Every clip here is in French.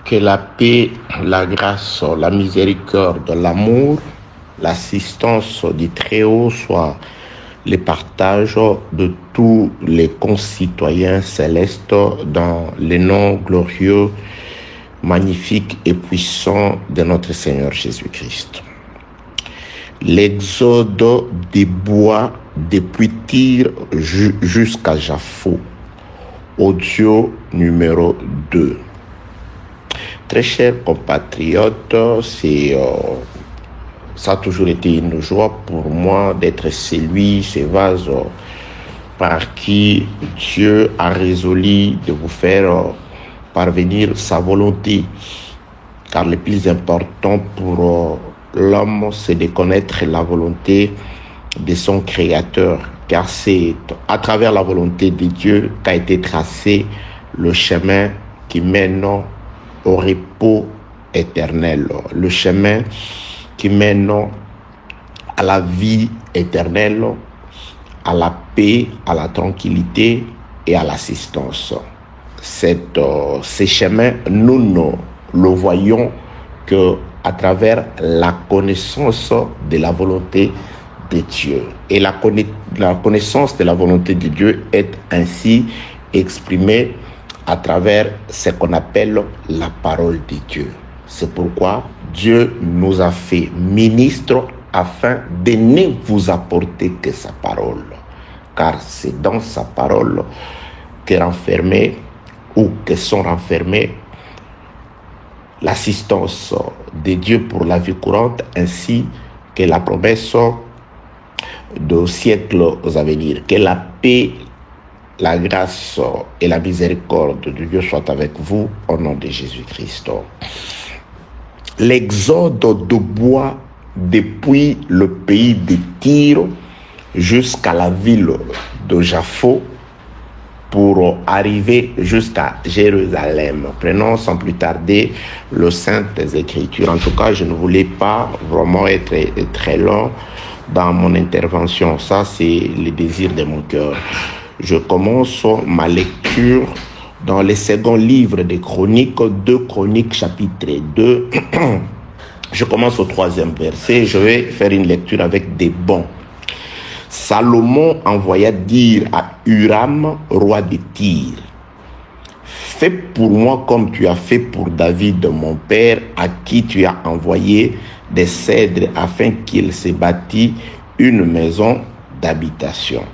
Que la paix, la grâce, la miséricorde, l'amour, l'assistance du Très-Haut soient les partages de tous les concitoyens célestes dans les noms glorieux, magnifiques et puissants de notre Seigneur Jésus-Christ. L'exode des bois depuis Tyr jusqu'à Japhos, audio numéro 2. Très chers compatriotes, ça a toujours été une joie pour moi d'être ce vase par qui Dieu a résolu de vous faire parvenir sa volonté. Car le plus important pour l'homme, c'est de connaître la volonté de son Créateur. Car c'est à travers la volonté de Dieu qu'a été tracé le chemin qui mène au repos éternel, le chemin qui mène à la vie éternelle, à la paix, à la tranquillité et à l'assistance. Ces chemins, nous le voyons que à travers la connaissance de la volonté de Dieu. Et la connaissance de la volonté de Dieu est ainsi exprimée à travers ce qu'on appelle la parole de Dieu. C'est pourquoi Dieu nous a fait ministres afin de ne vous apporter que sa parole. Car c'est dans sa parole que sont renfermées l'assistance de Dieu pour la vie courante ainsi que la promesse de siècles à venir. Que la paix, la grâce et la miséricorde de Dieu soient avec vous au nom de Jésus-Christ. L'exode de bois depuis le pays de Tyr jusqu'à la ville de Japhos pour arriver jusqu'à Jérusalem. Prenons sans plus tarder le Saintes Écritures. En tout cas, je ne voulais pas vraiment être très long dans mon intervention. Ça, c'est le désir de mon cœur. Je commence ma lecture dans le second livre des Chroniques, 2 Chroniques chapitre 2. Je commence au 3e verset. Je vais faire une lecture avec des bons. Salomon envoya dire à Huram, roi de Tyr: fais pour moi comme tu as fait pour David, mon père, à qui tu as envoyé des cèdres afin qu'il se bâtisse une maison d'habitation.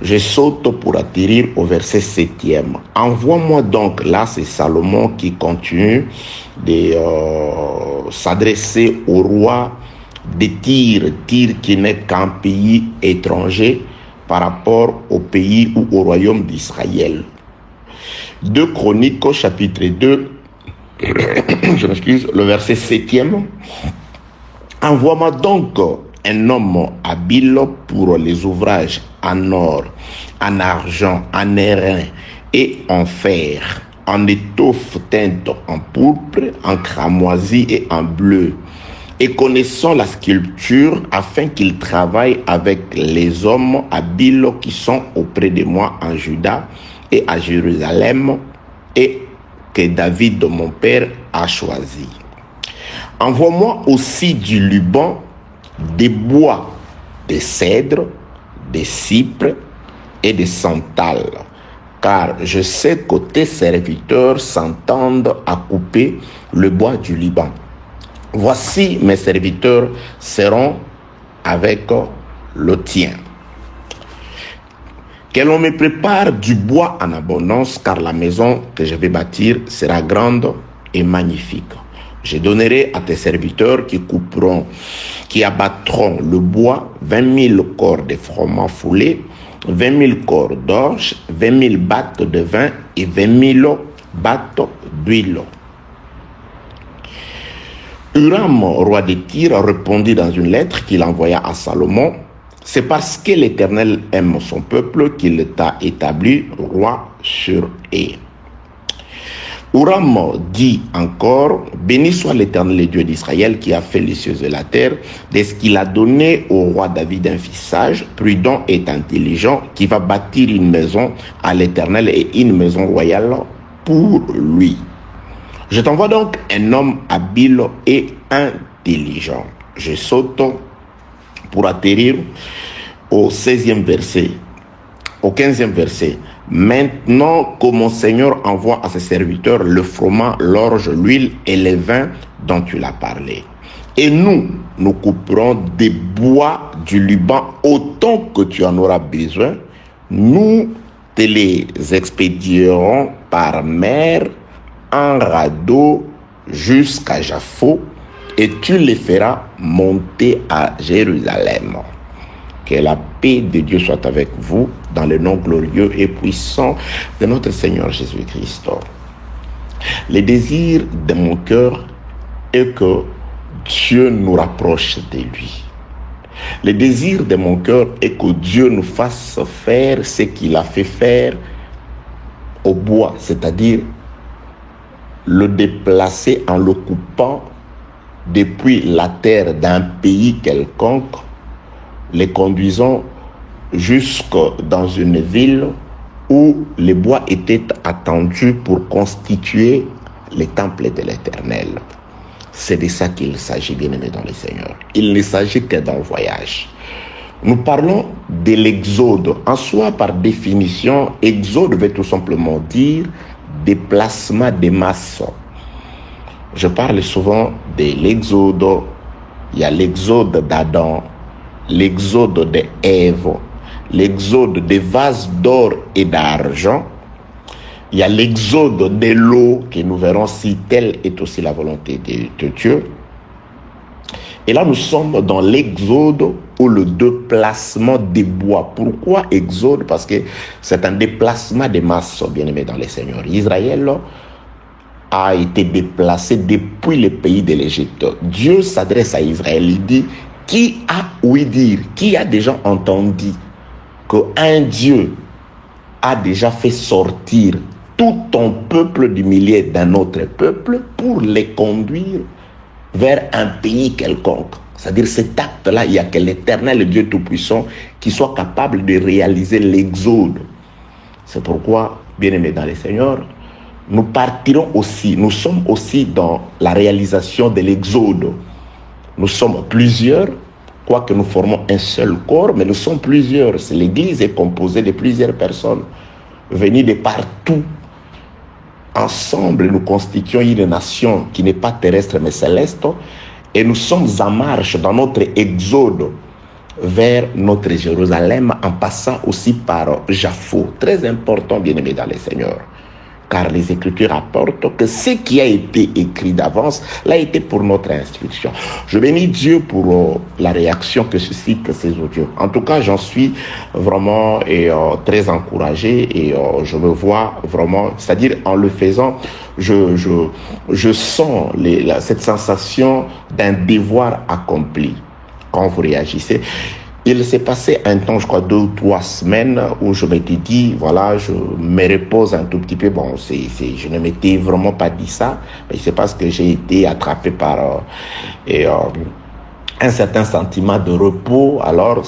Je saute pour atterrir au verset 7e. Envoie-moi donc, là c'est Salomon qui continue de s'adresser au roi de Tyr qui n'est qu'un pays étranger par rapport au pays ou au royaume d'Israël. 2 Chroniques chapitre 2, le verset 7e. Envoie-moi donc un homme habile pour les ouvrages en or, en argent, en airain et en fer, en étoffe teinte en pourpre, en cramoisi et en bleu, et connaissant la sculpture, afin qu'il travaille avec les hommes habiles qui sont auprès de moi en Juda et à Jérusalem, et que David, mon père, a choisi. Envoie-moi aussi du Liban, des bois, des cèdres, des cypres et des santales, car je sais que tes serviteurs s'entendent à couper le bois du Liban. Voici mes serviteurs seront avec le tien. Que l'on me prépare du bois en abondance, car la maison que je vais bâtir sera grande et magnifique. Je donnerai à tes serviteurs qui abattront le bois 20 000 corps de froment foulé, 20 000 corps d'orge, 20 000 battes de vin et 20 000 battes d'huile. Huram, roi de Tyr, répondit dans une lettre qu'il envoya à Salomon: c'est parce que l'Éternel aime son peuple qu'il t'a établi roi sur eux. Huram dit encore: béni soit l'Éternel, le Dieu d'Israël, qui a fait les cieux et la terre, de ce qu'il a donné au roi David un fils sage, prudent et intelligent, qui va bâtir une maison à l'Éternel et une maison royale pour lui. Je t'envoie donc un homme habile et intelligent. Je saute pour atterrir au 16e verset, au 15e verset. Maintenant que mon Seigneur envoie à ses serviteurs le froment, l'orge, l'huile et les vins dont tu l'as parlé. Et nous couperons des bois du Liban autant que tu en auras besoin. Nous te les expédierons par mer, en radeau jusqu'à Jaffo, et tu les feras monter à Jérusalem. Que la paix de Dieu soit avec vous dans le nom glorieux et puissant de notre Seigneur Jésus-Christ. Le désir de mon cœur est que Dieu nous rapproche de lui. Le désir de mon cœur est que Dieu nous fasse faire ce qu'il a fait faire au bois, c'est-à-dire le déplacer en le coupant depuis la terre d'un pays quelconque, les conduisant jusque dans une ville où les bois étaient attendus pour constituer les temples de l'Éternel. C'est de ça qu'il s'agit, bien-aimés dans le Seigneur. Il ne s'agit que d'un voyage. Nous parlons de l'exode. En soi, par définition, exode veut tout simplement dire déplacement des masses. Je parle souvent de l'exode. Il y a l'exode d'Adam, l'exode d'Ève, l'exode des vases d'or et d'argent. Il y a l'exode de l'eau, que nous verrons si telle est aussi la volonté de Dieu. Et là, nous sommes dans l'exode ou le déplacement des bois. Pourquoi exode? Parce que c'est un déplacement des masses, bien-aimés dans les Seigneurs. Israël a été déplacé depuis le pays de l'Égypte. Dieu s'adresse à Israël. Il dit, qui a ouï dire, qui a déjà entendu qu'un Dieu a déjà fait sortir tout ton peuple du milieu d'un autre peuple pour les conduire vers un pays quelconque. C'est-à-dire cet acte-là, il n'y a que l'Éternel, Dieu Tout-Puissant, qui soit capable de réaliser l'exode. C'est pourquoi, bien-aimés dans le Seigneur, nous partirons aussi, nous sommes aussi dans la réalisation de l'exode. Nous sommes plusieurs, quoique nous formons un seul corps, mais nous sommes plusieurs. L'Église est composée de plusieurs personnes venues de partout. Ensemble, nous constituons une nation qui n'est pas terrestre mais céleste, et nous sommes en marche dans notre exode vers notre Jérusalem en passant aussi par Jaffo. Très important, bien-aimés dans le Seigneur. Car les Écritures rapportent que ce qui a été écrit d'avance l'a été pour notre instruction. Je bénis Dieu pour la réaction que suscitent ces audios. En tout cas, j'en suis vraiment très encouragé et je me vois vraiment, c'est-à-dire en le faisant, je sens cette sensation d'un devoir accompli quand vous réagissez. Il s'est passé un temps, je crois 2 ou 3 semaines, où je m'étais dit, voilà, je me repose un tout petit peu. Bon, je ne m'étais vraiment pas dit ça, mais c'est parce que j'ai été attrapé par un certain sentiment de repos. Alors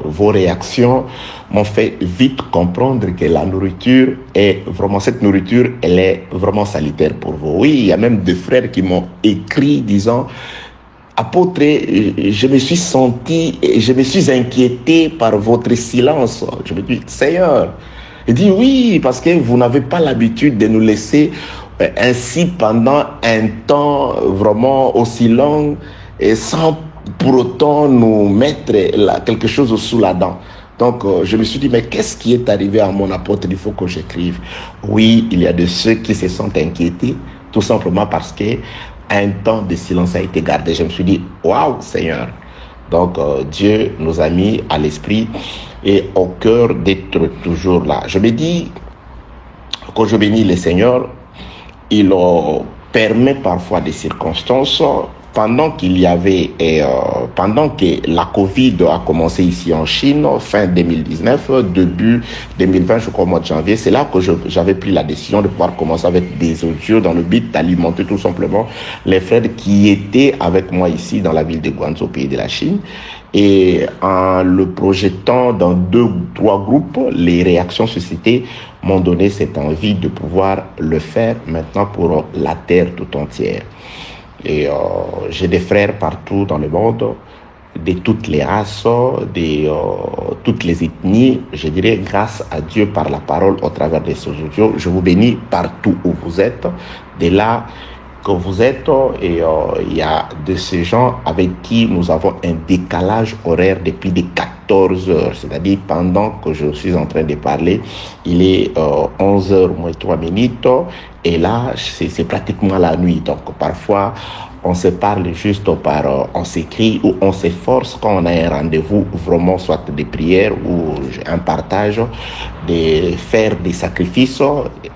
vos réactions m'ont fait vite comprendre que la nourriture est vraiment, cette nourriture, elle est vraiment salutaire pour vous. Oui, il y a même des frères qui m'ont écrit disant, apôtre, je me suis senti, je me suis inquiété par votre silence. Je me dis, Seigneur, il dit oui, parce que vous n'avez pas l'habitude de nous laisser ainsi pendant un temps vraiment aussi long et sans pour autant nous mettre quelque chose sous la dent. Donc, je me suis dit, mais qu'est-ce qui est arrivé à mon apôtre? Il faut que j'écrive. Oui, il y a de ceux qui se sont inquiétés, tout simplement parce que un temps de silence a été gardé. Je me suis dit, waouh, Seigneur. Donc, Dieu nous a mis à l'esprit et au cœur d'être toujours là. Je me dis, quand je bénis le Seigneur, il permet parfois des circonstances pendant pendant que la Covid a commencé ici en Chine, fin 2019, début 2020, je crois au mois de janvier, c'est là que j'avais pris la décision de pouvoir commencer avec des audios dans le but d'alimenter tout simplement les frères qui étaient avec moi ici dans la ville de Guangzhou, au pays de la Chine. Et en le projetant dans 2 ou 3 groupes, les réactions suscitées m'ont donné cette envie de pouvoir le faire maintenant pour la terre tout entière. Et j'ai des frères partout dans le monde, de toutes les races, de toutes les ethnies. Je dirais grâce à Dieu par la parole au travers de ces audios. Je vous bénis partout où vous êtes. De là que vous êtes, et il y a de ces gens avec qui nous avons un décalage horaire depuis des 14 heures, c'est-à-dire pendant que je suis en train de parler, il est 11 heures moins 3 minutes, et là c'est pratiquement la nuit. Donc parfois on se parle juste on s'écrit ou on s'efforce quand on a un rendez-vous, vraiment soit des prières ou un partage, de faire des sacrifices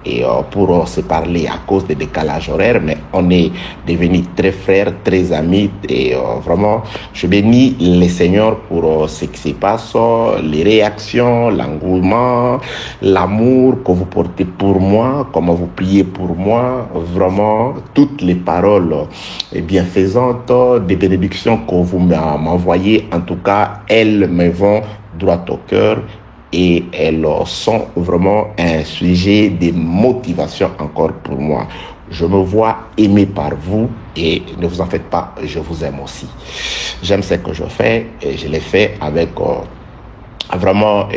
et pour se parler à cause des décalages horaires, mais on est devenus très frères, très amis, et vraiment je bénis les Seigneurs pour ce qui se passe, les réactions, l'engouement, l'amour que vous portez pour moi, comment vous priez pour moi, vraiment toutes les paroles bienfaisantes, des bénédictions que vous m'envoyez, en tout cas elles me vont droit au cœur. Et elles sont vraiment un sujet de motivation encore pour moi. Je me vois aimé par vous et ne vous en faites pas, je vous aime aussi. J'aime ce que je fais et je l'ai fait avec vraiment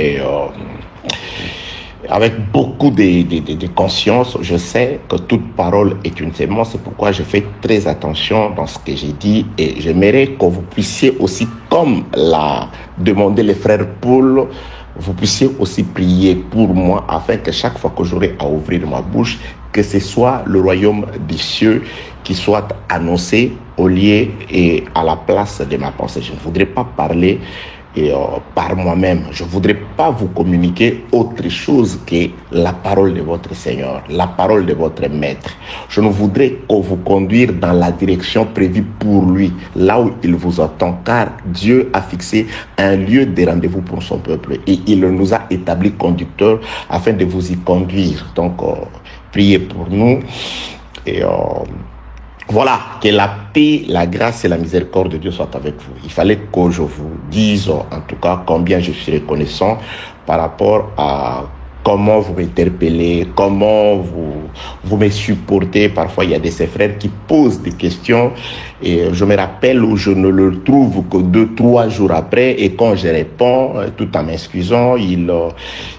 avec beaucoup de conscience. Je sais que toute parole est une sémence, c'est pourquoi je fais très attention dans ce que j'ai dit et j'aimerais que vous puissiez aussi, comme l'a demandé le frère Paul, vous puissiez aussi prier pour moi afin que chaque fois que j'aurai à ouvrir ma bouche, que ce soit le royaume des cieux qui soit annoncé au lieu et à la place de ma pensée. Je ne voudrais pas parler par moi-même. Je ne voudrais pas vous communiquer autre chose que la parole de votre Seigneur, la parole de votre Maître. Je ne voudrais que vous conduire dans la direction prévue pour lui, là où il vous attend, car Dieu a fixé un lieu de rendez-vous pour son peuple et il nous a établi conducteurs afin de vous y conduire. Donc, priez pour nous et voilà, que la paix, la grâce et la miséricorde de Dieu soient avec vous. Il fallait que je vous dise, en tout cas, combien je suis reconnaissant par rapport à comment vous m'interpellez, comment vous me supportez. Parfois, il y a de ces frères qui posent des questions et je me rappelle où je ne le trouve que 2-3 jours après et quand je réponds, tout en m'excusant,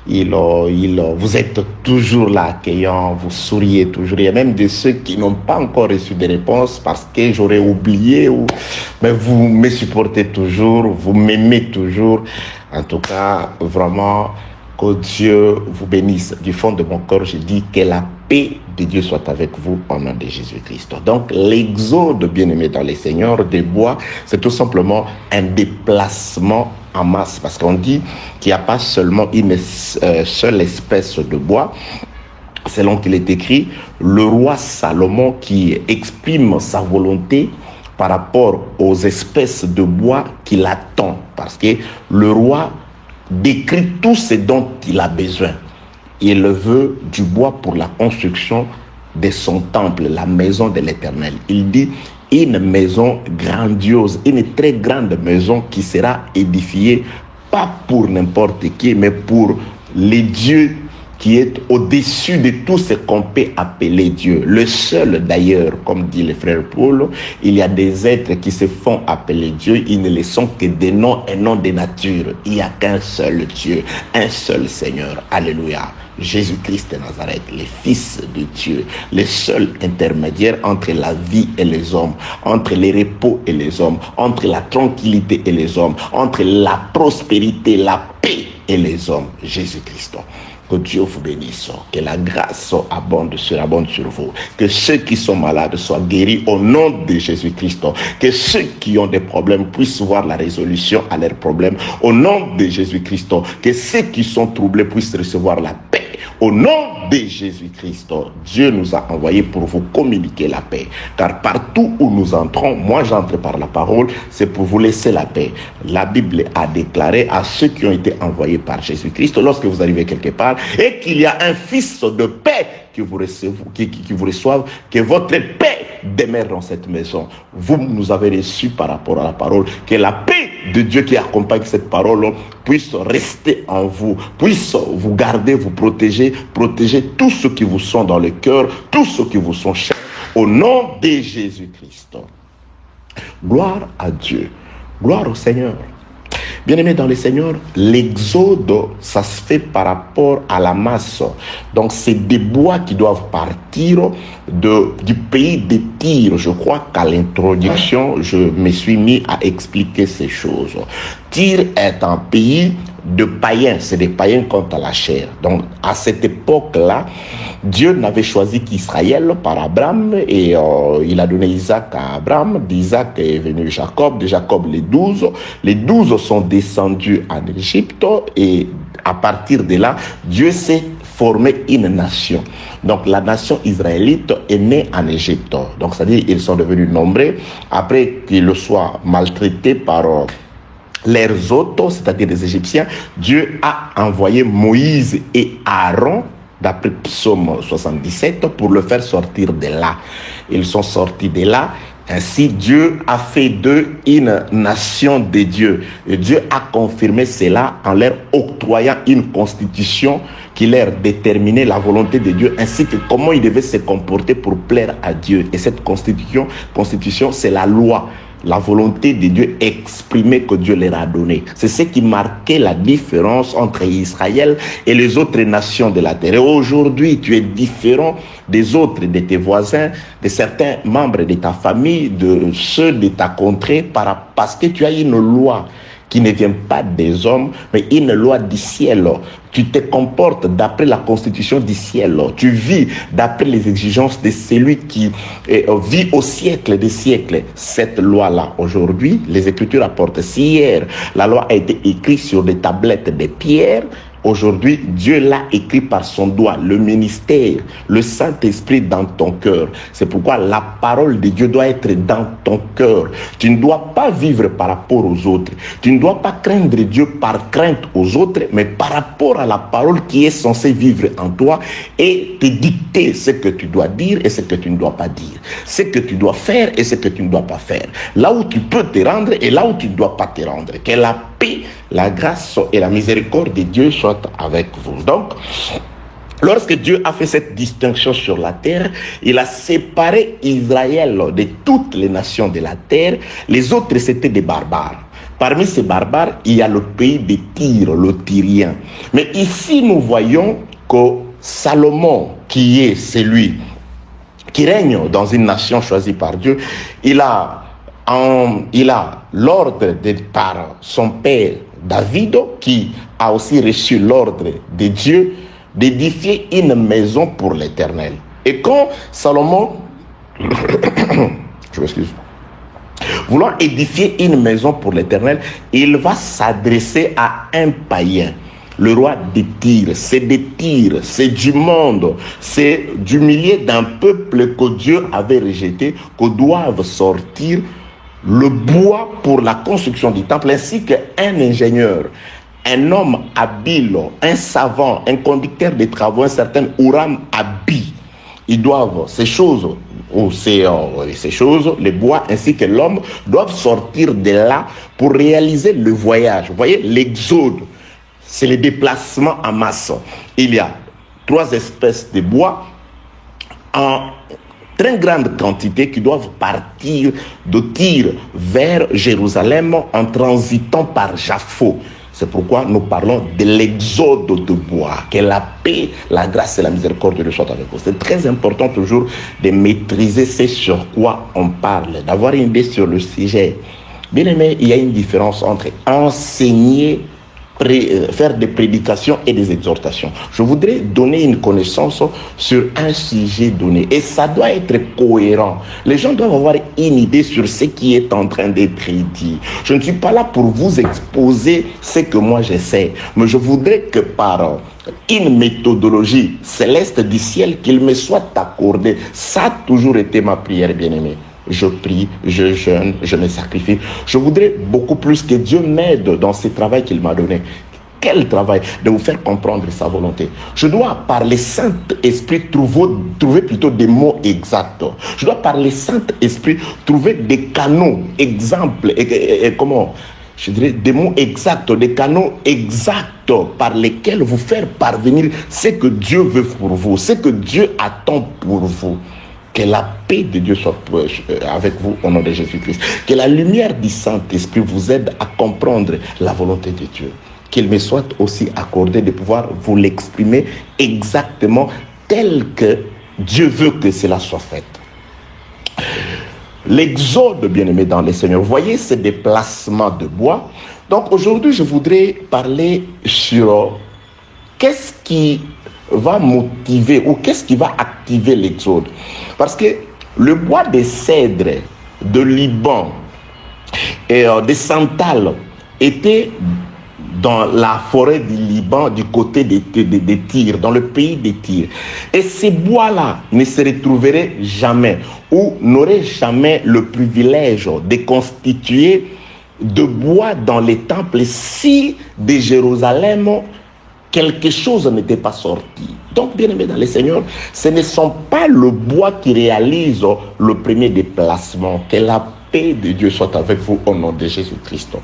vous êtes toujours là accueillant, vous souriez toujours. Il y a même de ceux qui n'ont pas encore reçu de réponse parce que j'aurais oublié, mais vous me supportez toujours, vous m'aimez toujours. En tout cas, vraiment, que Dieu vous bénisse. Du fond de mon cœur, je dis que la paix de Dieu soit avec vous au nom de Jésus-Christ. Donc, l'exode, bien-aimé dans les seigneurs des bois, c'est tout simplement un déplacement en masse. Parce qu'on dit qu'il n'y a pas seulement une seule espèce de bois. Selon qu'il est écrit, le roi Salomon qui exprime sa volonté par rapport aux espèces de bois qu'il attend. Parce que le roi décrit tout ce dont il a besoin. Il veut du bois pour la construction de son temple, la maison de l'Éternel. Il dit une maison grandiose, une très grande maison qui sera édifiée pas pour n'importe qui, mais pour les dieux qui est au-dessus de tout ce qu'on peut appeler Dieu. Le seul d'ailleurs, comme dit le frère Paul, il y a des êtres qui se font appeler Dieu, ils ne le sont que des noms et non des natures. Il n'y a qu'un seul Dieu, un seul Seigneur. Alléluia. Jésus-Christ de Nazareth, le Fils de Dieu, le seul intermédiaire entre la vie et les hommes, entre les repos et les hommes, entre la tranquillité et les hommes, entre la prospérité, la paix et les hommes. Jésus-Christ. Que Dieu vous bénisse, que la grâce abonde sur vous, que ceux qui sont malades soient guéris au nom de Jésus-Christ, que ceux qui ont des problèmes puissent voir la résolution à leurs problèmes au nom de Jésus-Christ, que ceux qui sont troublés puissent recevoir la paix Au nom de Jésus-Christ, Dieu nous a envoyés pour vous communiquer la paix. Car partout où nous entrons, moi j'entre par la parole, c'est pour vous laisser la paix. La Bible a déclaré à ceux qui ont été envoyés par Jésus-Christ, lorsque vous arrivez quelque part, et qu'il y a un fils de paix qui vous reçoive, que votre paix demeure dans cette maison. Vous nous avez reçus par rapport à la parole, que la paix de Dieu qui accompagne cette parole puisse rester en vous, puisse vous garder, vous protéger tous ceux qui vous sont dans le cœur, tous ceux qui vous sont chers, au nom de Jésus-Christ. Gloire à Dieu, gloire au Seigneur. Bien-aimés dans le Seigneur, l'exode, ça se fait par rapport à la masse. Donc, c'est des bois qui doivent partir du pays de Tyr. Je crois qu'à l'introduction, je me suis mis à expliquer ces choses. Tyr est un pays de païens, c'est des païens contre la chair. Donc, à cette époque-là, Dieu n'avait choisi qu'Israël par Abraham et il a donné Isaac à Abraham. D'Isaac est venu Jacob, de Jacob les 12. Les 12 sont descendus en Égypte et à partir de là, Dieu s'est formé une nation. Donc la nation israélite est née en Égypte. Donc c'est-à-dire ils sont devenus nombreux après qu'ils soient maltraités par leurs hôtes, c'est-à-dire les Égyptiens. Dieu a envoyé Moïse et Aaron, d'après Psaume 77, pour le faire sortir de là. Ils sont sortis de là. Ainsi, Dieu a fait d'eux une nation de Dieu. Et Dieu a confirmé cela en leur octroyant une constitution qui leur déterminait la volonté de Dieu, ainsi que comment ils devaient se comporter pour plaire à Dieu. Et cette constitution, c'est la loi. La volonté de Dieu exprimée que Dieu leur a donnée. C'est ce qui marquait la différence entre Israël et les autres nations de la terre. Et aujourd'hui, tu es différent des autres, de tes voisins, de certains membres de ta famille, de ceux de ta contrée, parce que tu as une loi qui ne vient pas des hommes, mais une loi du ciel. Tu te comportes d'après la constitution du ciel. Tu vis d'après les exigences de celui qui vit au siècle des siècles. Cette loi-là, aujourd'hui, les Écritures apportent. Si hier, la loi a été écrite sur des tablettes de pierre, aujourd'hui, Dieu l'a écrit par son doigt, le ministère, le Saint-Esprit dans ton cœur. C'est pourquoi la parole de Dieu doit être dans ton cœur. Tu ne dois pas vivre par rapport aux autres. Tu ne dois pas craindre Dieu par crainte aux autres, mais par rapport à la parole qui est censée vivre en toi et te dicter ce que tu dois dire et ce que tu ne dois pas dire. Ce que tu dois faire et ce que tu ne dois pas faire. Là où tu peux te rendre et là où tu ne dois pas te rendre. Que la paix, la grâce et la miséricorde de Dieu soient avec vous. Donc, lorsque Dieu a fait cette distinction sur la terre, il a séparé Israël de toutes les nations de la terre. Les autres, c'était des barbares. Parmi ces barbares, il y a le pays de Tyr, le Tyrien. Mais ici, nous voyons que Salomon, qui est celui qui règne dans une nation choisie par Dieu, il a l'ordre par son père David, qui a aussi reçu l'ordre de Dieu d'édifier une maison pour l'Éternel. Et quand Salomon, je m'excuse, voulant édifier une maison pour l'Éternel, il va s'adresser à un païen, le roi de Tyr. C'est de Tyr, c'est du monde, c'est du milieu d'un peuple que Dieu avait rejeté, que doivent sortir le bois pour la construction du temple, ainsi qu'un ingénieur, un homme habile, un savant, un conducteur de travaux, un certain Uram Abi. Ils doivent, ces choses, les bois ainsi que l'homme, doivent sortir de là pour réaliser le voyage. Vous voyez, l'exode, c'est le déplacement en masse. Il y a 3 espèces de bois en très grande quantité qui doivent partir de Tyr vers Jérusalem en transitant par Jaffo. C'est pourquoi nous parlons de l'exode de bois. Que la paix, la grâce et la miséricorde de soient avec vous. C'est très important toujours de maîtriser ce sur quoi on parle, d'avoir une idée sur le sujet. Bien aimé, il y a une différence entre enseigner faire des prédications et des exhortations. Je voudrais donner une connaissance sur un sujet donné. Et ça doit être cohérent. Les gens doivent avoir une idée sur ce qui est en train d'être dit. Je ne suis pas là pour vous exposer ce que moi j'essaie. Mais je voudrais que par une méthodologie céleste du ciel, qu'il me soit accordé. Ça a toujours été ma prière, bien-aimée. Je prie, je jeûne, je me sacrifie. Je voudrais beaucoup plus que Dieu m'aide dans ce travail qu'il m'a donné. Quel travail? De vous faire comprendre sa volonté. Je dois, par le Saint-Esprit, trouver plutôt des mots exacts. Je dois, par le Saint-Esprit, trouver des canaux, exemples, et comment? Je dirais des mots exacts, des canaux exacts par lesquels vous faire parvenir ce que Dieu veut pour vous, ce que Dieu attend pour vous. Que la paix de Dieu soit avec vous au nom de Jésus-Christ. Que la lumière du Saint-Esprit vous aide à comprendre la volonté de Dieu. Qu'il me soit aussi accordé de pouvoir vous l'exprimer exactement tel que Dieu veut que cela soit fait. L'exode, bien-aimé dans les Seigneurs, voyez ces déplacements de bois. Donc aujourd'hui, je voudrais parler sur qu'est-ce qui va motiver ou qu'est-ce qui va activer l'exode. Parce que le bois des cèdres, de Liban et des santales était dans la forêt du Liban, du côté des Tyr, dans le pays des Tyr. Et ces bois-là ne se retrouveraient jamais ou n'auraient jamais le privilège de constituer de bois dans les temples si de Jérusalem quelque chose n'était pas sorti. Donc, bien aimé dans le Seigneur, ce ne sont pas le bois qui réalise le premier déplacement. Que la paix de Dieu soit avec vous au nom de Jésus-Christ.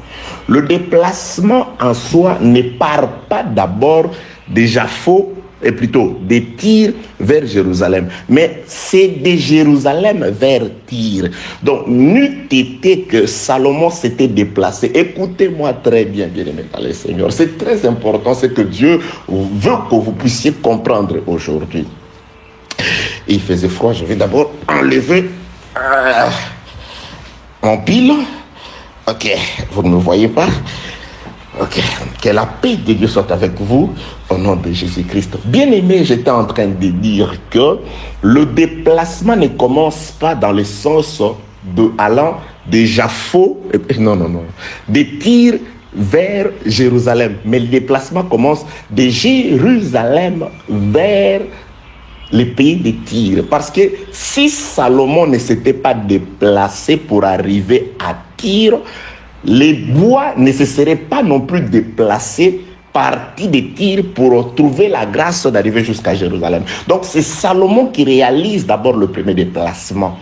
Le déplacement en soi ne part pas d'abord déjà faux, et plutôt des Tyr vers Jérusalem. Mais c'est de Jérusalem vers Tyr. Donc, n'eût été que Salomon s'était déplacé. Écoutez-moi très bien, bien-aimés dans le Seigneur. C'est très important, c'est que Dieu veut que vous puissiez comprendre aujourd'hui. Il faisait froid, je vais d'abord enlever mon pile. Ok, vous ne me voyez pas. Ok, que la paix de Dieu soit avec vous au nom de Jésus-Christ. Bien aimé, j'étais en train de dire que le déplacement ne commence pas dans le sens de allant de Jaffo, non, de Tyr vers Jérusalem. Mais le déplacement commence de Jérusalem vers le pays de Tyr. Parce que si Salomon ne s'était pas déplacé pour arriver à Tyr, les bois ne se seraient pas non plus déplacés partis de Tyr pour trouver la grâce d'arriver jusqu'à Jérusalem. Donc c'est Salomon qui réalise d'abord le premier déplacement.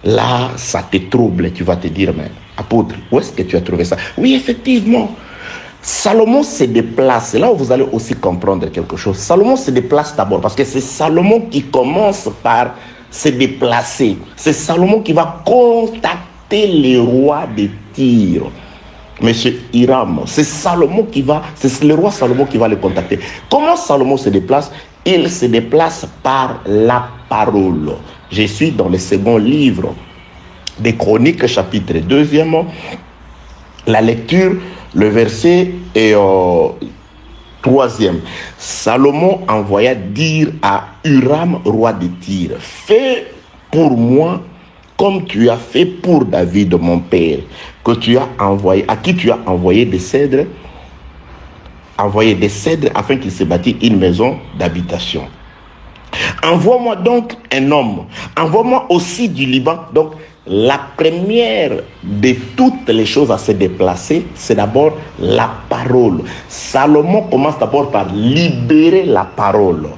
Là, ça te trouble, tu vas te dire, mais apôtre, où est-ce que tu as trouvé ça? Oui, effectivement, Salomon se déplace. C'est là où vous allez aussi comprendre quelque chose. Salomon se déplace d'abord parce que c'est Salomon qui commence par se déplacer. C'est Salomon qui va contacter les rois de Tyr. Monsieur Hiram, c'est le roi Salomon qui va le contacter. Comment Salomon se déplace? Il se déplace par la parole. Je suis dans le second livre des Chroniques, chapitre 2, la lecture, le verset est 3e. Salomon envoya dire à Hiram, roi de Tyr, fais pour moi comme tu as fait pour David, mon père, à qui tu as envoyé des cèdres, afin qu'il se bâtisse une maison d'habitation. Envoie-moi donc un homme, envoie-moi aussi du Liban. Donc, la première de toutes les choses à se déplacer, c'est d'abord la parole. Salomon commence d'abord par libérer la parole.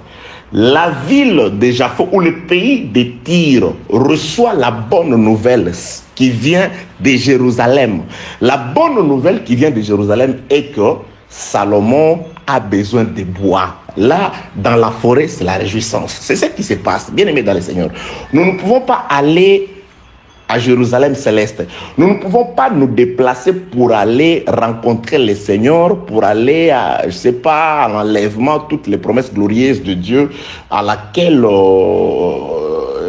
La ville de Jaffo ou le pays de Tyr reçoit la bonne nouvelle qui vient de Jérusalem. La bonne nouvelle qui vient de Jérusalem est que Salomon a besoin de bois. Là, dans la forêt, c'est la réjouissance. C'est ce qui se passe, bien aimé dans le Seigneur. Nous ne pouvons pas aller à Jérusalem céleste. Nous ne pouvons pas nous déplacer pour aller rencontrer le Seigneur, pour aller à, à l'enlèvement, toutes les promesses glorieuses de Dieu à laquelle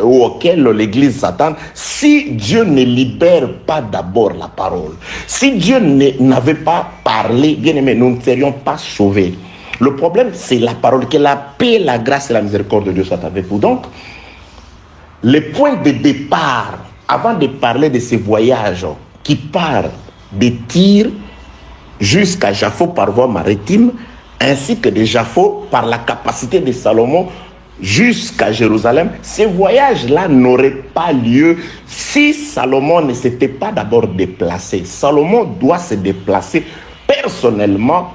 auquel l'Église s'attend, si Dieu ne libère pas d'abord la parole, si Dieu n'avait pas parlé, bien aimé, nous ne serions pas sauvés. Le problème, c'est la parole. Que la paix, la grâce et la miséricorde de Dieu soient avec vous. Donc, les points de départ, avant de parler de ces voyages qui partent de Tyr jusqu'à Japhos par voie maritime, ainsi que de Japhos par la capacité de Salomon jusqu'à Jérusalem, ces voyages-là n'auraient pas lieu si Salomon ne s'était pas d'abord déplacé. Salomon doit se déplacer personnellement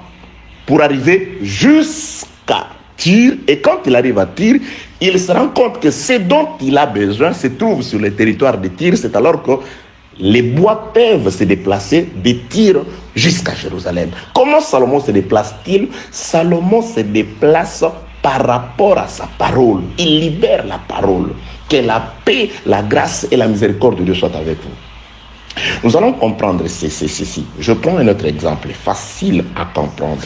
pour arriver jusqu'à Tyr. Et quand il arrive à Tyr, il se rend compte que ce dont il a besoin se trouve sur le territoire de Tyr. C'est alors que les bois peuvent se déplacer de Tyr jusqu'à Jérusalem. Comment Salomon se déplace-t-il? Salomon se déplace par rapport à sa parole. Il libère la parole. Que la paix, la grâce et la miséricorde de Dieu soient avec vous. Nous allons comprendre ceci. Je prends un autre exemple, facile à comprendre.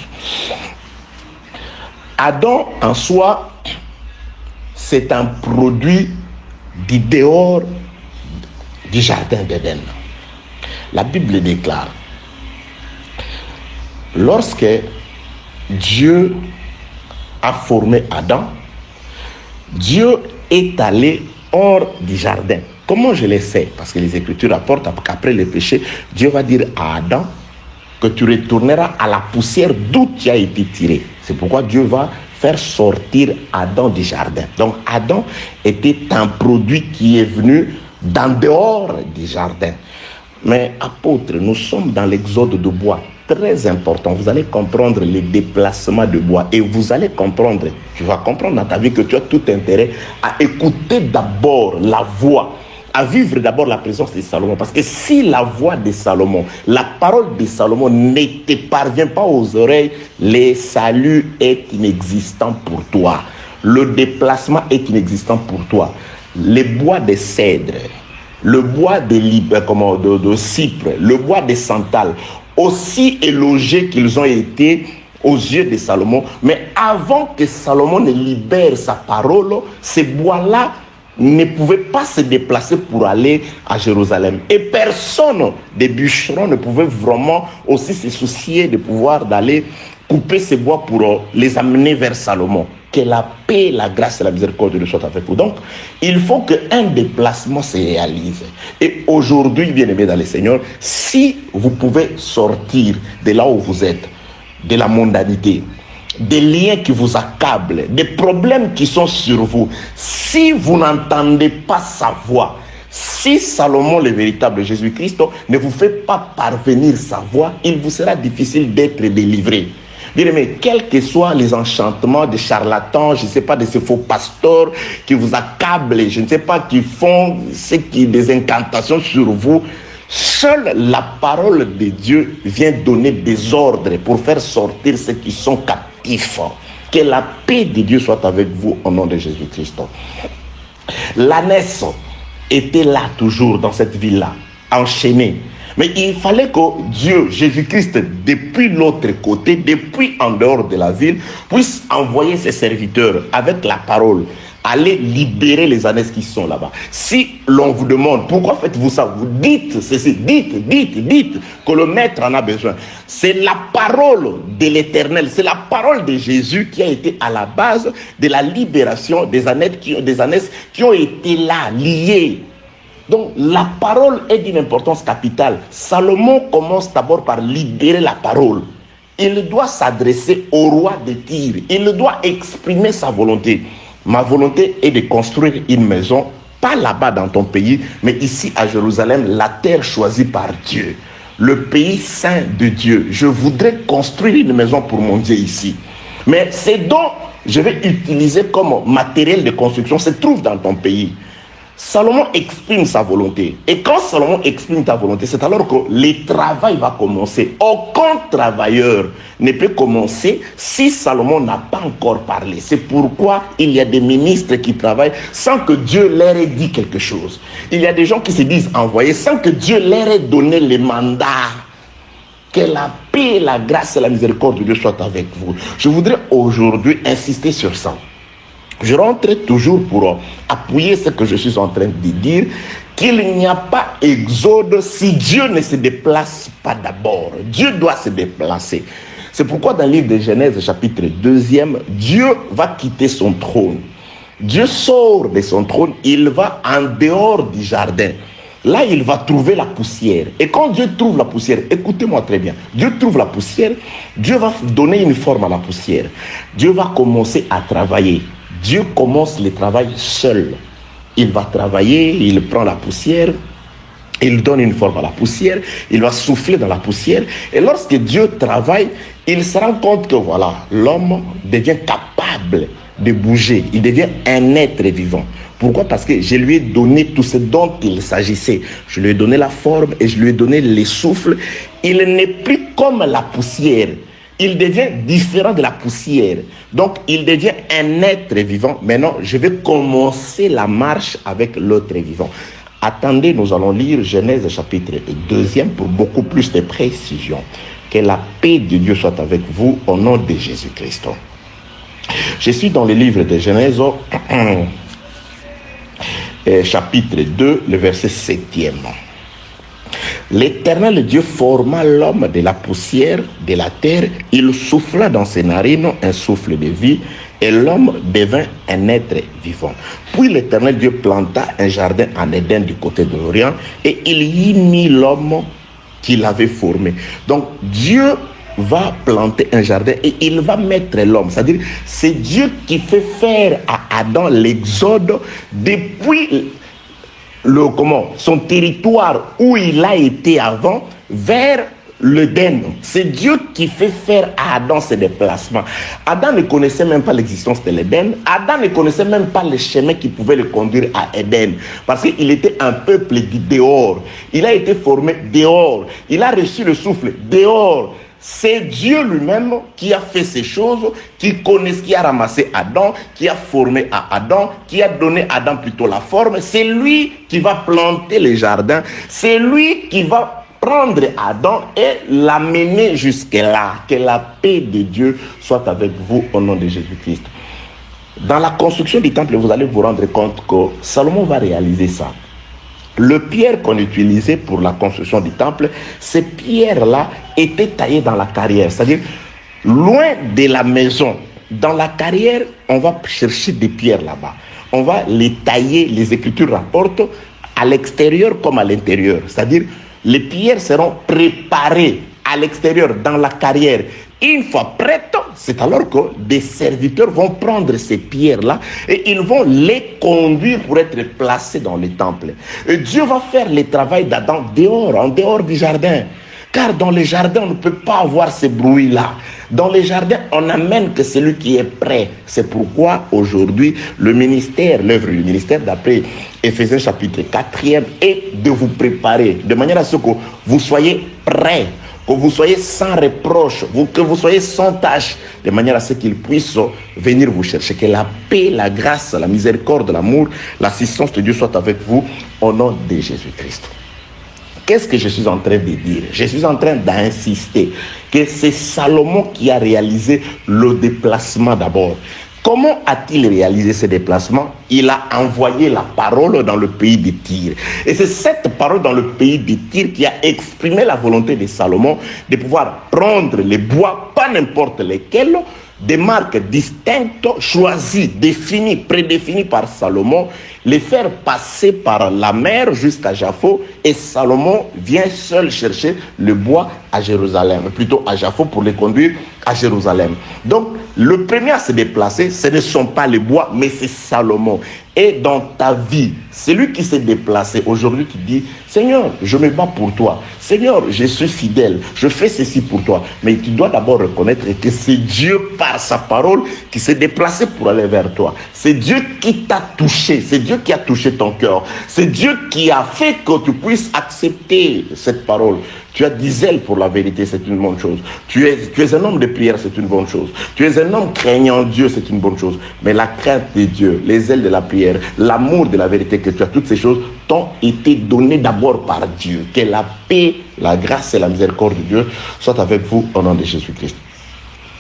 Adam, en soi, c'est un produit du dehors du jardin d'Éden. La Bible déclare, lorsque Dieu a formé Adam, Dieu est allé hors du jardin. Comment je le sais? Parce que les Écritures rapportent qu'après le péché, Dieu va dire à Adam que tu retourneras à la poussière d'où tu as été tiré. C'est pourquoi Dieu va faire sortir Adam du jardin. Donc Adam était un produit qui est venu d'en dehors du jardin. Mais apôtre, nous sommes dans l'exode de bois. Très important. Vous allez comprendre les déplacements de bois. Et vous allez comprendre, tu vas comprendre dans ta vie que tu as tout intérêt à écouter d'abord la voix, à vivre d'abord la présence de Salomon. Parce que si la voix de Salomon, la parole de Salomon ne te parvient pas aux oreilles, le salut est inexistant pour toi. Le déplacement est inexistant pour toi. Les bois de cèdre, le bois de cypre, le bois de santal, aussi élogés qu'ils ont été aux yeux de Salomon, mais avant que Salomon ne libère sa parole, ces bois-là ne pouvaient pas se déplacer pour aller à Jérusalem. Et personne des bûcherons ne pouvait vraiment aussi se soucier de pouvoir d'aller couper ces bois pour les amener vers Salomon. Que la paix, la grâce et la miséricorde de Dieu soient avec vous. Donc, il faut qu'un déplacement se réalise. Et aujourd'hui, bien-aimés dans le Seigneur, si vous pouvez sortir de là où vous êtes, de la mondanité, des liens qui vous accablent, des problèmes qui sont sur vous, si vous n'entendez pas sa voix, si Salomon, le véritable Jésus-Christ, ne vous fait pas parvenir sa voix, il vous sera difficile d'être délivré. Bien-aimé, quels que soient les enchantements de charlatans, je ne sais pas, de ces faux pasteurs qui vous accablent, je ne sais pas, qui font des incantations sur vous, seule la parole de Dieu vient donner des ordres pour faire sortir ceux qui sont captifs. Que la paix de Dieu soit avec vous au nom de Jésus-Christ. L'ânesse était là toujours dans cette ville-là, enchaînée. Mais il fallait que Dieu, Jésus-Christ, depuis l'autre côté, depuis en dehors de la ville, puisse envoyer ses serviteurs avec la parole, aller libérer les ânesses qui sont là-bas. Si l'on vous demande pourquoi faites-vous ça, vous dites ceci, dites que le maître en a besoin. C'est la parole de l'Éternel, c'est la parole de Jésus qui a été à la base de la libération des ânesses qui ont été là, liées. Donc la parole est d'une importance capitale. Salomon commence d'abord par libérer la parole. Il doit s'adresser au roi de Tyr. Il doit exprimer sa volonté. Ma volonté est de construire une maison, pas là-bas dans ton pays, mais ici à Jérusalem, la terre choisie par Dieu, le pays saint de Dieu. Je voudrais construire une maison pour mon Dieu ici. Mais ce dont je vais utiliser comme matériel de construction se trouve dans ton pays. Salomon exprime sa volonté. Et quand Salomon exprime ta volonté, c'est alors que le travail va commencer. Aucun travailleur ne peut commencer si Salomon n'a pas encore parlé. C'est pourquoi il y a des ministres qui travaillent sans que Dieu leur ait dit quelque chose. Il y a des gens qui se disent envoyés sans que Dieu leur ait donné le mandat. Que la paix, la grâce et la miséricorde de Dieu soient avec vous. Je voudrais aujourd'hui insister sur ça. Je rentre toujours pour appuyer ce que je suis en train de dire, qu'il n'y a pas exode si Dieu ne se déplace pas d'abord. Dieu doit se déplacer. C'est pourquoi dans le livre de Genèse, chapitre 2, Dieu va quitter son trône. Dieu sort de son trône, il va en dehors du jardin. Là, il va trouver la poussière. Et quand Dieu trouve la poussière, écoutez-moi très bien, Dieu trouve la poussière, Dieu va donner une forme à la poussière. Dieu va commencer à travailler. Dieu commence le travail seul. Il va travailler, il prend la poussière, il donne une forme à la poussière, il va souffler dans la poussière. Et lorsque Dieu travaille, il se rend compte que voilà, l'homme devient capable de bouger. Il devient un être vivant. Pourquoi? Parce que je lui ai donné tout ce dont il s'agissait. Je lui ai donné la forme et je lui ai donné les souffles. Il n'est plus comme la poussière. Il devient différent de la poussière. Donc, il devient un être vivant. Maintenant, je vais commencer la marche avec l'autre vivant. Attendez, nous allons lire Genèse chapitre 2 pour beaucoup plus de précision. Que la paix de Dieu soit avec vous au nom de Jésus-Christ. Je suis dans le livre de Genèse, chapitre 2, le verset 7e. L'Éternel Dieu forma l'homme de la poussière de la terre, il souffla dans ses narines un souffle de vie, et l'homme devint un être vivant. Puis l'Éternel Dieu planta un jardin en Éden du côté de l'Orient, et il y mit l'homme qu'il avait formé. Donc Dieu va planter un jardin et il va mettre l'homme. C'est-à-dire, c'est Dieu qui fait faire à Adam l'exode depuis son territoire où il a été avant vers l'Éden. C'est Dieu qui fait faire à Adam ce déplacement. Adam ne connaissait même pas l'existence de l'Éden. Adam ne connaissait même pas le chemin qui pouvait le conduire à Éden. Parce qu'il était un peuple du dehors. Il a été formé dehors. Il a reçu le souffle dehors. C'est Dieu lui-même qui a fait ces choses, qui a ramassé Adam, qui a formé à Adam, qui a donné à Adam plutôt la forme. C'est lui qui va planter les jardins. C'est lui qui va prendre Adam et l'amener jusque-là. Que la paix de Dieu soit avec vous au nom de Jésus-Christ. Dans la construction du temple, vous allez vous rendre compte que Salomon va réaliser ça. Le pierre qu'on utilisait pour la construction du temple, ces pierres-là étaient taillées dans la carrière. C'est-à-dire, loin de la maison, dans la carrière, on va chercher des pierres là-bas. On va les tailler, les Écritures rapportent, à l'extérieur comme à l'intérieur. C'est-à-dire, les pierres seront préparées à l'extérieur, dans la carrière. Une fois prêtes, c'est alors que des serviteurs vont prendre ces pierres-là et ils vont les conduire pour être placés dans le temple. Et Dieu va faire le travail d'Adam dehors, en dehors du jardin. Car dans les jardins, on ne peut pas avoir ces bruits-là. Dans les jardins, on n'amène que celui qui est prêt. C'est pourquoi aujourd'hui, le ministère, l'œuvre du ministère d'après Éphésiens chapitre 4e est de vous préparer, de manière à ce que vous soyez prêts, que vous soyez sans reproche, que vous soyez sans tâche, de manière à ce qu'il puisse venir vous chercher. Que la paix, la grâce, la miséricorde, l'amour, l'assistance de Dieu soit avec vous au nom de Jésus-Christ. Qu'est-ce que je suis en train de dire? Je suis en train d'insister que c'est Salomon qui a réalisé le déplacement d'abord. Comment a-t-il réalisé ce déplacement? Il a envoyé la parole dans le pays de Tyr. Et c'est cette parole dans le pays de Tyr qui a exprimé la volonté de Salomon de pouvoir prendre les bois, pas n'importe lesquels, des marques distinctes, choisies, définies, prédéfinies par Salomon, les faire passer par la mer jusqu'à Japhos, et Salomon vient seul chercher le bois à Jérusalem, plutôt à Japhos pour les conduire à Jérusalem. Donc, le premier à se déplacer, ce ne sont pas les bois, mais c'est Salomon. Et dans ta vie, celui qui s'est déplacé aujourd'hui, qui dit, Seigneur, je me bats pour toi. Seigneur, je suis fidèle, je fais ceci pour toi. Mais tu dois d'abord reconnaître que c'est Dieu, par sa parole, qui s'est déplacé pour aller vers toi. C'est Dieu qui t'a touché, c'est Dieu qui a touché ton cœur. C'est Dieu qui a fait que tu puisses accepter cette parole. Tu as des ailes pour la vérité, c'est une bonne chose. Tu es un homme de prière, c'est une bonne chose. Tu es un homme craignant Dieu, c'est une bonne chose. Mais la crainte de Dieu, les ailes de la prière, l'amour de la vérité que tu as, toutes ces choses t'ont été données d'abord par Dieu. Que la paix, la grâce et la miséricorde de Dieu soient avec vous au nom de Jésus-Christ.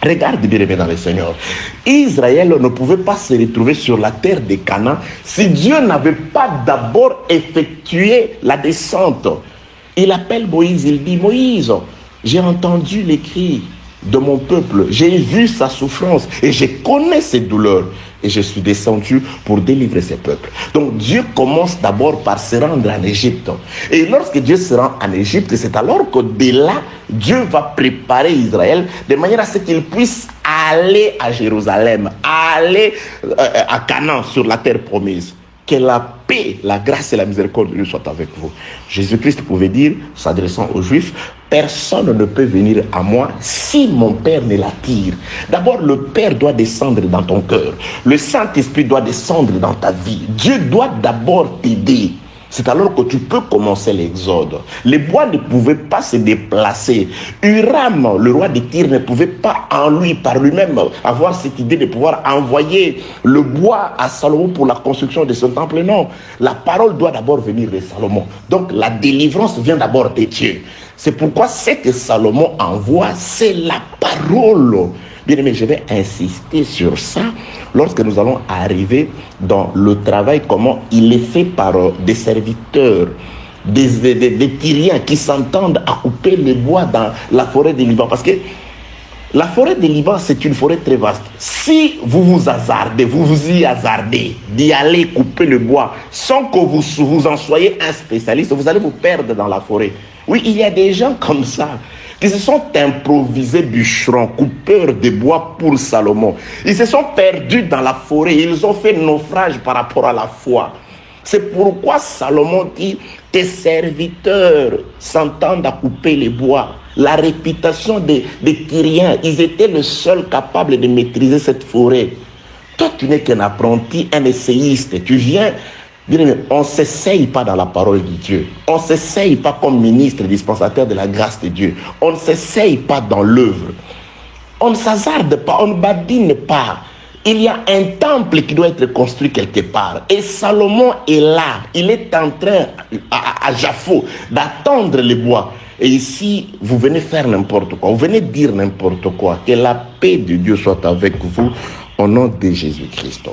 Regarde bien aimé dans le Seigneur. Israël ne pouvait pas se retrouver sur la terre de Canaan si Dieu n'avait pas d'abord effectué la descente. Il appelle Moïse, il dit, Moïse, j'ai entendu les cris de mon peuple, j'ai vu sa souffrance et je connais ses douleurs et je suis descendu pour délivrer ses peuples. Donc Dieu commence d'abord par se rendre en Égypte. Et lorsque Dieu se rend en Égypte, c'est alors que de là, Dieu va préparer Israël de manière à ce qu'il puisse aller à Jérusalem, aller à Canaan, sur la terre promise. Que la paix, la grâce et la miséricorde de Dieu soient avec vous. Jésus-Christ pouvait dire, s'adressant aux Juifs, personne ne peut venir à moi si mon Père ne l'attire. D'abord, le Père doit descendre dans ton cœur. Le Saint-Esprit doit descendre dans ta vie. Dieu doit d'abord t'aider. C'est alors que tu peux commencer l'exode. Les bois ne pouvaient pas se déplacer. Huram, le roi de Tyr, ne pouvait pas en lui, par lui-même, avoir cette idée de pouvoir envoyer le bois à Salomon pour la construction de son temple. Non, la parole doit d'abord venir de Salomon. Donc la délivrance vient d'abord de Dieu. C'est pourquoi ce que Salomon envoie, c'est la parole. Bien aimé, je vais insister sur ça lorsque nous allons arriver dans le travail, comment il est fait par des serviteurs, des Tyriens qui s'entendent à couper les bois dans la forêt du Liban. Parce que la forêt du Liban, c'est une forêt très vaste. Si vous vous hasardez, vous vous y hasardez d'y aller couper le bois sans que vous en soyez un spécialiste, vous allez vous perdre dans la forêt. Oui, il y a des gens comme ça qui se sont improvisés bûcherons, coupeurs de bois pour Salomon. Ils se sont perdus dans la forêt, ils ont fait naufrage par rapport à la foi. C'est pourquoi Salomon dit, tes serviteurs s'entendent à couper les bois. La réputation des Tyriens, ils étaient les seuls capables de maîtriser cette forêt. Toi, tu n'es qu'un apprenti, un essayiste. Tu viens... On ne s'essaye pas dans la parole de Dieu. On ne s'essaye pas comme ministre dispensateur de la grâce de Dieu. On ne s'essaye pas dans l'œuvre. On ne s'hasarde pas, on ne badine pas. Il y a un temple qui doit être construit quelque part. Et Salomon est là. Il est en train, à Jaffo, d'attendre les bois. Et ici, vous venez faire n'importe quoi. Vous venez dire n'importe quoi. Que la paix de Dieu soit avec vous au nom de Jésus-Christ.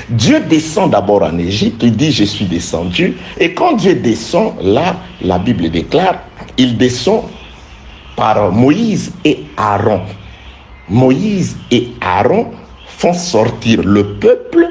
Dieu descend d'abord en Égypte, il dit je suis descendu, et quand Dieu descend, là, la Bible déclare, il descend par Moïse et Aaron. Moïse et Aaron font sortir le peuple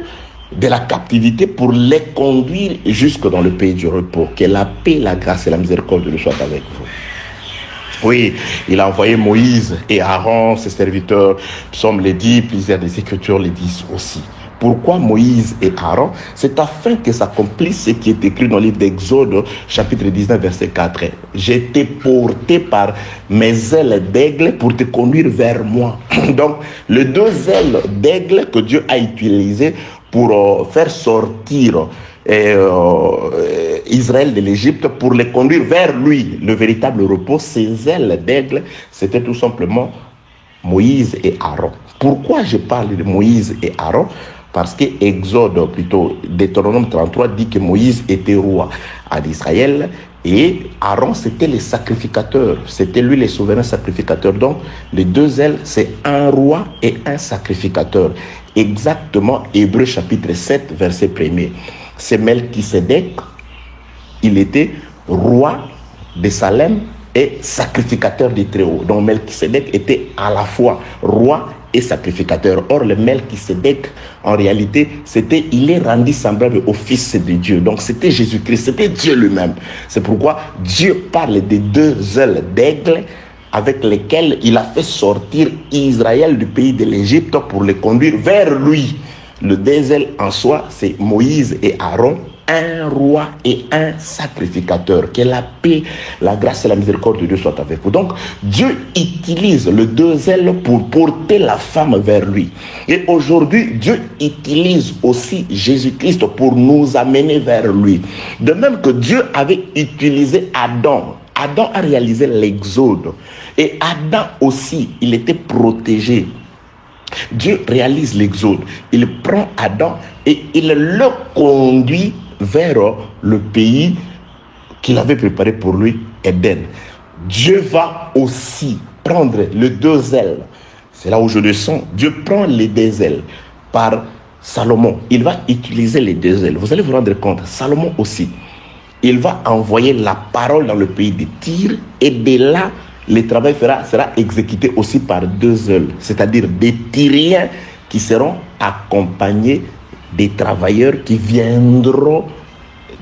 de la captivité pour les conduire jusque dans le pays du repos. Que la paix, la grâce et la miséricorde de Dieu soient avec vous. Oui, il a envoyé Moïse et Aaron, ses serviteurs, Psaume les dit, plusieurs des Écritures les disent aussi. Pourquoi Moïse et Aaron? C'est afin que s'accomplisse ce qui est écrit dans le livre d'Exode, chapitre 19, verset 4. J'ai été porté par mes ailes d'aigle pour te conduire vers moi. Donc, les deux ailes d'aigle que Dieu a utilisées pour faire sortir Israël de l'Égypte, pour les conduire vers lui, le véritable repos, ces ailes d'aigle, c'était tout simplement Moïse et Aaron. Pourquoi je parle de Moïse et Aaron? Parce que Exode, plutôt Deutéronome 33, dit que Moïse était roi en Israël et Aaron, c'était le sacrificateur. C'était lui le souverain sacrificateur. Donc, les deux ailes, c'est un roi et un sacrificateur. Exactement, Hébreux chapitre 7, verset 1er. C'est Melchisédek, il était roi de Salem et sacrificateur du Très-Haut. Donc, Melchisédek était à la fois roi et sacrificateur. Or, le Melchisédek, en réalité, il est rendu semblable au Fils de Dieu. Donc, c'était Jésus-Christ, c'était Dieu lui-même. C'est pourquoi Dieu parle des deux ailes d'aigle avec lesquelles il a fait sortir Israël du pays de l'Égypte pour les conduire vers lui. Le deux ailes en soi, c'est Moïse et Aaron, un roi et un sacrificateur. Que la paix, la grâce et la miséricorde de Dieu soient avec vous. Donc, Dieu utilise le deux ailes pour porter la femme vers lui. Et aujourd'hui, Dieu utilise aussi Jésus-Christ pour nous amener vers lui. De même que Dieu avait utilisé Adam. Adam a réalisé l'exode. Et Adam aussi, il était protégé. Dieu réalise l'exode. Il prend Adam et il le conduit vers le pays qu'il avait préparé pour lui, Éden. Dieu va aussi prendre les deux ailes C'est là où je le sens. Dieu prend les deux ailes par Salomon. Il va utiliser les deux ailes. Vous allez vous rendre compte, Salomon aussi. Il va envoyer la parole dans le pays de Tyr et de là, le travail sera exécuté aussi par deux ailes, c'est-à-dire des Tyriens qui seront accompagnés des travailleurs qui viendront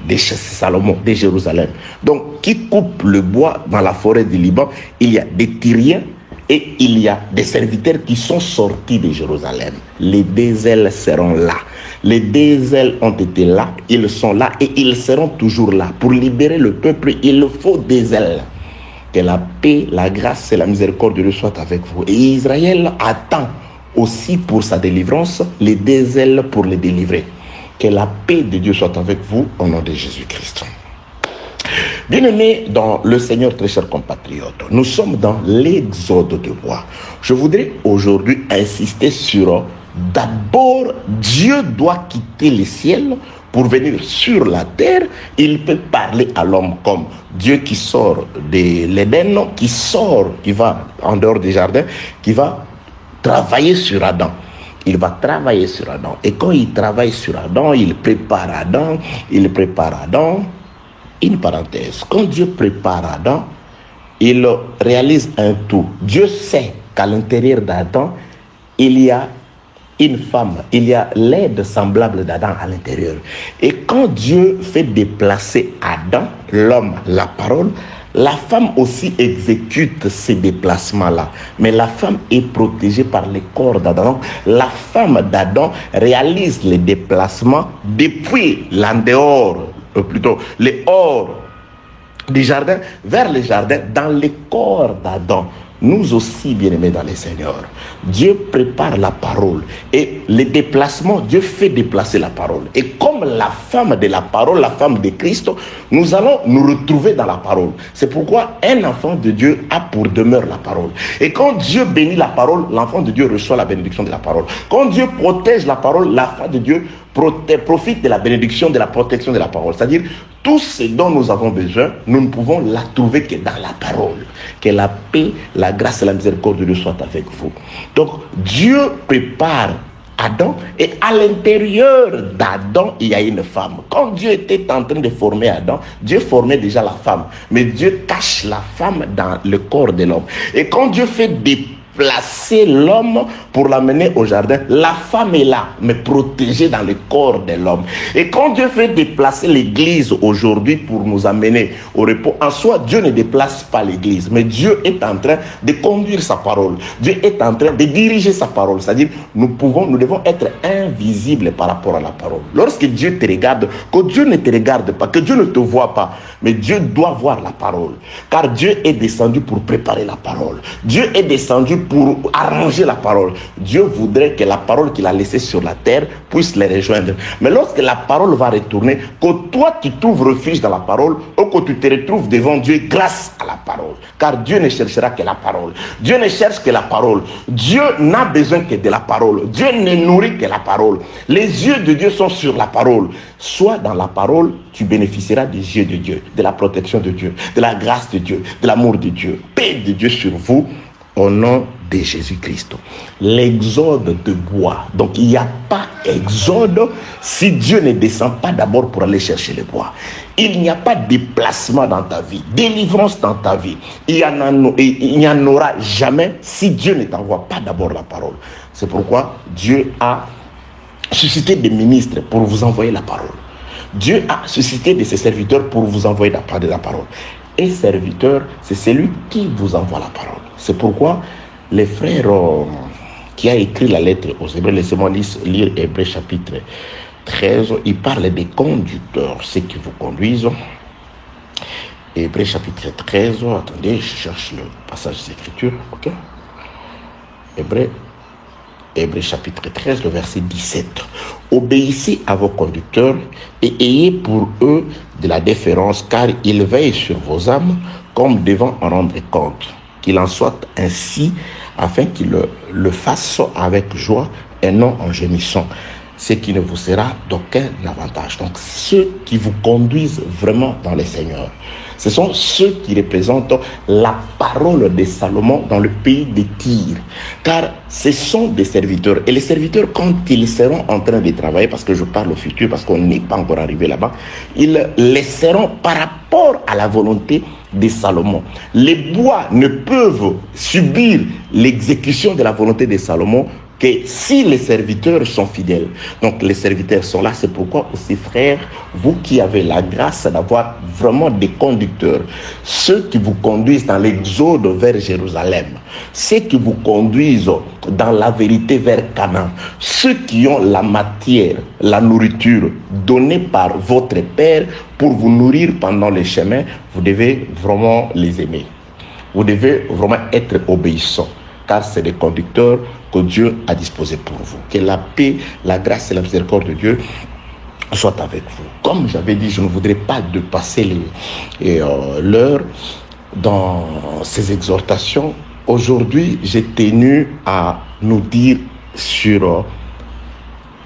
de Salomon, de Jérusalem. Donc, qui coupe le bois dans la forêt du Liban, il y a des Tyriens et il y a des serviteurs qui sont sortis de Jérusalem. Les deux ailes seront là. Les deux ailes ont été là, ils sont là et ils seront toujours là. Pour libérer le peuple, il faut des ailes. Que la paix, la grâce et la miséricorde de Dieu soient avec vous. Et Israël attend aussi pour sa délivrance les deux ailes pour les délivrer. Que la paix de Dieu soit avec vous au nom de Jésus-Christ. Bien-aimés dans le Seigneur, très chers compatriotes, nous sommes dans l'exode de bois. Je voudrais aujourd'hui insister sur d'abord, Dieu doit quitter les ciels pour venir sur la terre. Il peut parler à l'homme comme Dieu qui sort de l'Éden, qui va en dehors des jardins, qui va travailler sur Adam. Il va travailler sur Adam. Et quand il travaille sur Adam, il prépare Adam. Une parenthèse, quand Dieu prépare Adam, il réalise un tout. Dieu sait qu'à l'intérieur d'Adam, il y a une femme, il y a l'aide semblable d'Adam à l'intérieur. Et quand Dieu fait déplacer Adam, l'homme, la parole, la femme aussi exécute ces déplacements-là. Mais la femme est protégée par les corps d'Adam. La femme d'Adam réalise les déplacements depuis l'en dehors, plutôt les hors du jardin vers le jardin dans les corps d'Adam. Nous aussi, bien-aimés dans les Seigneurs, Dieu prépare la parole et les déplacements, Dieu fait déplacer la parole. Et comme la femme de la parole, la femme de Christ, nous allons nous retrouver dans la parole. C'est pourquoi un enfant de Dieu a pour demeure la parole. Et quand Dieu bénit la parole, l'enfant de Dieu reçoit la bénédiction de la parole. Quand Dieu protège la parole, l'enfant de Dieu profite de la bénédiction, de la protection de la parole. C'est-à-dire, tout ce dont nous avons besoin, nous ne pouvons la trouver que dans la parole. Que la paix, la grâce et la miséricorde de Dieu soient avec vous. Donc, Dieu prépare Adam et à l'intérieur d'Adam, il y a une femme. Quand Dieu était en train de former Adam, Dieu formait déjà la femme. Mais Dieu cache la femme dans le corps de l'homme. Et quand Dieu fait déplacer l'homme pour l'amener au jardin, la femme est là, mais protégée dans le corps de l'homme. Et quand Dieu fait déplacer l'église aujourd'hui pour nous amener au repos, en soi, Dieu ne déplace pas l'église, mais Dieu est en train de conduire sa parole. Dieu est en train de diriger sa parole. C'est-à-dire, nous devons être invisibles par rapport à la parole. Lorsque Dieu te regarde, que Dieu ne te regarde pas, que Dieu ne te voit pas, mais Dieu doit voir la parole. Car Dieu est descendu pour préparer la parole. Dieu est descendu pour arranger la parole. Dieu voudrait que la parole qu'il a laissée sur la terre puisse les rejoindre. Mais lorsque la parole va retourner, que toi tu trouves refuge dans la parole ou que tu te retrouves devant Dieu grâce à la parole. Car Dieu ne cherchera que la parole. Dieu ne cherche que la parole. Dieu n'a besoin que de la parole. Dieu ne nourrit que la parole. Les yeux de Dieu sont sur la parole. Sois dans la parole, tu bénéficieras des yeux de Dieu, de la protection de Dieu, de la grâce de Dieu, de l'amour de Dieu. Paix de Dieu sur vous. Au nom de Jésus-Christ. L'exode de bois. Donc il n'y a pas exode si Dieu ne descend pas d'abord pour aller chercher le bois. Il n'y a pas de déplacement dans ta vie, délivrance dans ta vie. Il n'y en aura jamais si Dieu ne t'envoie pas d'abord la parole. C'est pourquoi Dieu a suscité des ministres pour vous envoyer la parole. Dieu a suscité de ses serviteurs pour vous envoyer la parole. Et serviteur, c'est celui qui vous envoie la parole. C'est pourquoi les frères qui a écrit la lettre aux Hébreux, laissez-moi lire Hébreux chapitre 13, il parle des conducteurs, ceux qui vous conduisent. Hébreux chapitre 13, attendez, je cherche le passage des Écritures, ok. Hébreux chapitre 13, le verset 17. Obéissez à vos conducteurs et ayez pour eux de la déférence, car ils veillent sur vos âmes comme devant en rendre compte. Qu'il en soit ainsi, afin qu'ils le fassent avec joie et non en gémissant. ce qui ne vous sera d'aucun avantage. Donc, ceux qui vous conduisent vraiment dans le Seigneur, ce sont ceux qui représentent la parole de Salomon dans le pays de Tyr. Car ce sont des serviteurs. Et les serviteurs, quand ils seront en train de travailler, parce que je parle au futur, parce qu'on n'est pas encore arrivé là-bas, ils laisseront par rapport à la volonté de Salomon. Les bois ne peuvent subir l'exécution de la volonté de Salomon que si les serviteurs sont fidèles. Donc les serviteurs sont là, c'est pourquoi aussi frères, vous qui avez la grâce d'avoir vraiment des conducteurs, ceux qui vous conduisent dans l'exode vers Jérusalem, ceux qui vous conduisent dans la vérité vers Canaan, ceux qui ont la matière, la nourriture donnée par votre Père pour vous nourrir pendant le chemin, vous devez vraiment les aimer. Vous devez vraiment être obéissants, car c'est des conducteurs que Dieu a disposés pour vous. Que la paix, la grâce et la miséricorde de Dieu soient avec vous. Comme j'avais dit, je ne voudrais pas dépasser l'heure dans ces exhortations. Aujourd'hui, j'ai tenu à nous dire sur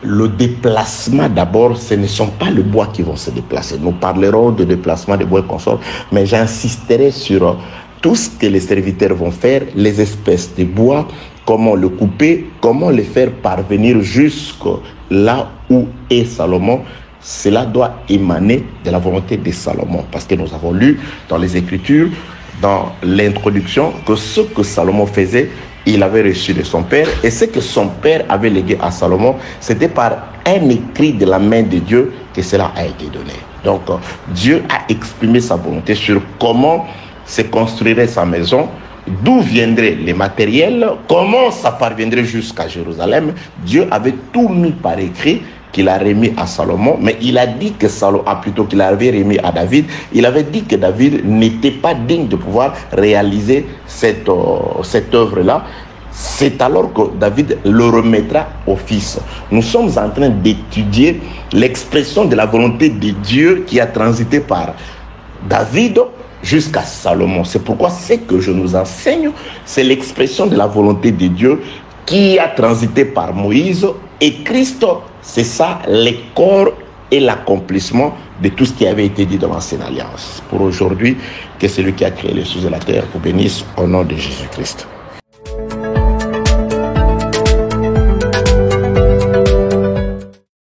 le déplacement. D'abord, ce ne sont pas les bois qui vont se déplacer. Nous parlerons de déplacement des bois et consorts, mais j'insisterai sur tout ce que les serviteurs vont faire, les espèces de bois, comment le couper, comment le faire parvenir jusque là où est Salomon. Cela doit émaner de la volonté de Salomon, parce que nous avons lu dans les Écritures, dans l'introduction, que ce que Salomon faisait, il avait reçu de son père, et ce que son père avait légué à Salomon, c'était par un écrit de la main de Dieu que cela a été donné. Donc Dieu a exprimé sa volonté sur comment se construirait sa maison, d'où viendraient les matériels, comment ça parviendrait jusqu'à Jérusalem. Dieu avait tout mis par écrit, qu'il a remis à Salomon, mais il a dit que plutôt qu'il avait remis à David, il avait dit que David n'était pas digne de pouvoir réaliser cette œuvre-là. C'est alors que David le remettra au fils. Nous sommes en train d'étudier l'expression de la volonté de Dieu qui a transité par David jusqu'à Salomon. C'est pourquoi ce que je nous enseigne, c'est l'expression de la volonté de Dieu qui a transité par Moïse et Christ. C'est ça, le corps et l'accomplissement de tout ce qui avait été dit dans l'Ancienne Alliance. Pour aujourd'hui, que celui qui a créé les cieux et la terre vous bénisse au nom de Jésus-Christ.